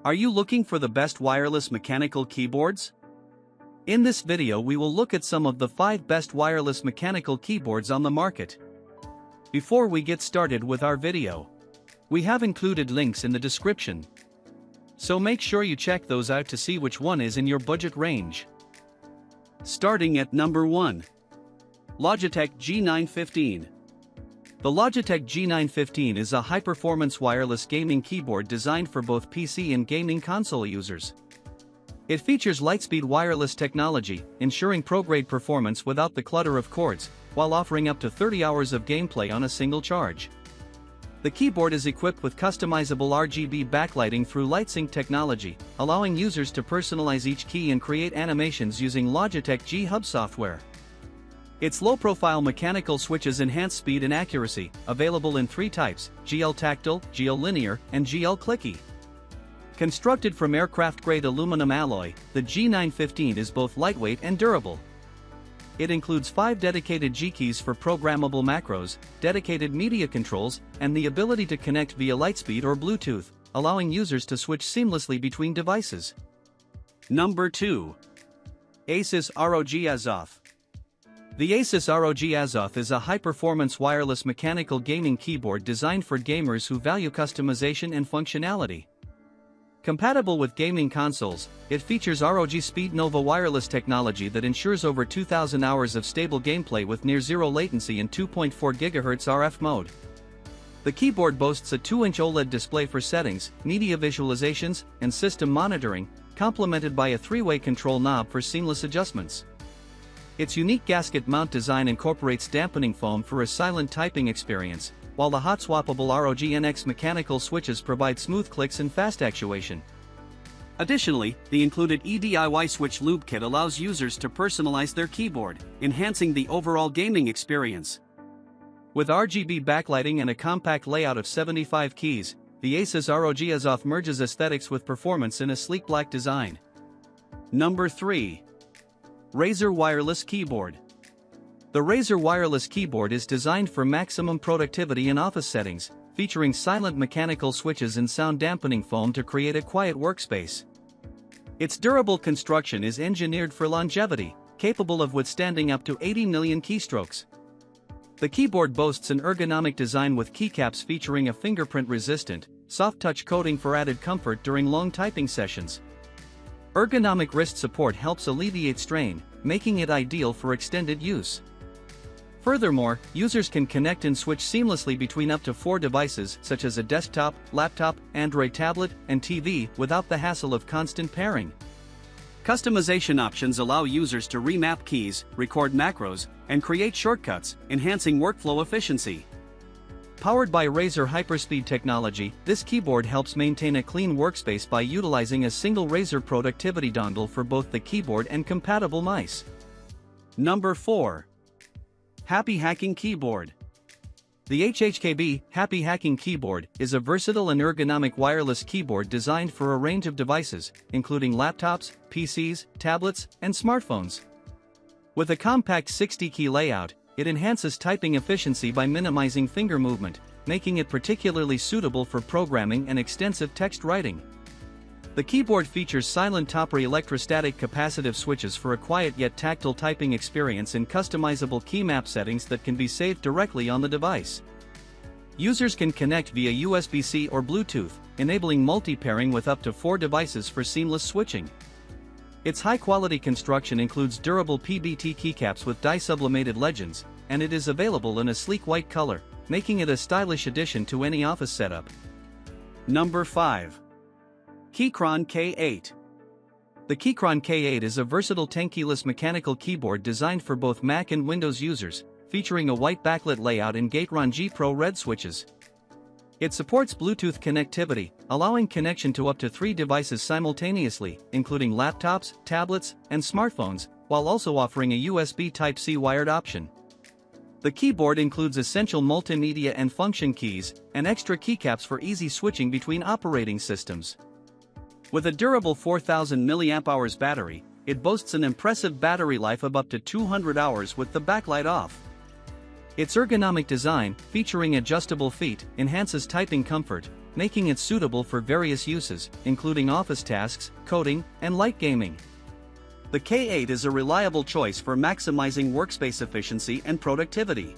Are you looking for the best wireless mechanical keyboards? In this video we will look at some of the 5 best wireless mechanical keyboards on the market. Before we get started with our video, we have included links in the description. So make sure you check those out to see which one is in your budget range. Starting at number 1. Logitech G915. The Logitech G915 is a high-performance wireless gaming keyboard designed for both PC and gaming console users. It features Lightspeed wireless technology, ensuring pro-grade performance without the clutter of cords, while offering up to 30 hours of gameplay on a single charge. The keyboard is equipped with customizable RGB backlighting through LightSync technology, allowing users to personalize each key and create animations using Logitech G Hub software. Its low-profile mechanical switches enhance speed and accuracy, available in 3 types: GL Tactile, GL Linear, and GL Clicky. Constructed from aircraft-grade aluminum alloy, the G915 is both lightweight and durable. It includes 5 dedicated G keys for programmable macros, dedicated media controls, and the ability to connect via Lightspeed or Bluetooth, allowing users to switch seamlessly between devices. Number 2. ASUS ROG Azoth. The ASUS ROG Azoth is a high-performance wireless mechanical gaming keyboard designed for gamers who value customization and functionality. Compatible with gaming consoles, it features ROG Speed Nova wireless technology that ensures over 2,000 hours of stable gameplay with near-zero latency in 2.4 GHz RF mode. The keyboard boasts a 2-inch OLED display for settings, media visualizations, and system monitoring, complemented by a 3-way control knob for seamless adjustments. Its unique gasket mount design incorporates dampening foam for a silent typing experience, while the hot-swappable ROG NX mechanical switches provide smooth clicks and fast actuation. Additionally, the included eDIY switch lube kit allows users to personalize their keyboard, enhancing the overall gaming experience. With RGB backlighting and a compact layout of 75 keys, the ASUS ROG Azoth merges aesthetics with performance in a sleek black design. Number 3. Razer Wireless Keyboard. The Razer Wireless Keyboard is designed for maximum productivity in office settings, featuring silent mechanical switches and sound dampening foam to create a quiet workspace. Its durable construction is engineered for longevity, capable of withstanding up to 80 million keystrokes. The keyboard boasts an ergonomic design with keycaps featuring a fingerprint-resistant, soft-touch coating for added comfort during long typing sessions. Ergonomic wrist support helps alleviate strain, making it ideal for extended use. Furthermore, users can connect and switch seamlessly between up to 4 devices such as a desktop, laptop, Android tablet, and TV without the hassle of constant pairing. Customization options allow users to remap keys, record macros, and create shortcuts, enhancing workflow efficiency. Powered by Razer Hyperspeed technology, this keyboard helps maintain a clean workspace by utilizing a single Razer productivity dongle for both the keyboard and compatible mice. Number 4. Happy Hacking Keyboard. The HHKB Happy Hacking Keyboard is a versatile and ergonomic wireless keyboard designed for a range of devices, including laptops, PCs, tablets, and smartphones. With a compact 60-key layout, it enhances typing efficiency by minimizing finger movement, making it particularly suitable for programming and extensive text writing. The keyboard features silent Topper electrostatic capacitive switches for a quiet yet tactile typing experience and customizable key map settings that can be saved directly on the device. Users can connect via USB-C or Bluetooth, enabling multi-pairing with up to 4 devices for seamless switching. Its high-quality construction includes durable PBT keycaps with dye-sublimated legends, and it is available in a sleek white color, making it a stylish addition to any office setup. Number 5. Keychron K8. The Keychron K8 is a versatile 10-keyless mechanical keyboard designed for both Mac and Windows users, featuring a white backlit layout and Keychron G Pro red switches. It supports Bluetooth connectivity, allowing connection to up to 3 devices simultaneously, including laptops, tablets, and smartphones, while also offering a USB Type-C wired option. The keyboard includes essential multimedia and function keys, and extra keycaps for easy switching between operating systems. With a durable 4,000 mAh battery, it boasts an impressive battery life of up to 200 hours with the backlight off. Its ergonomic design, featuring adjustable feet, enhances typing comfort, making it suitable for various uses, including office tasks, coding, and light gaming. The K8 is a reliable choice for maximizing workspace efficiency and productivity.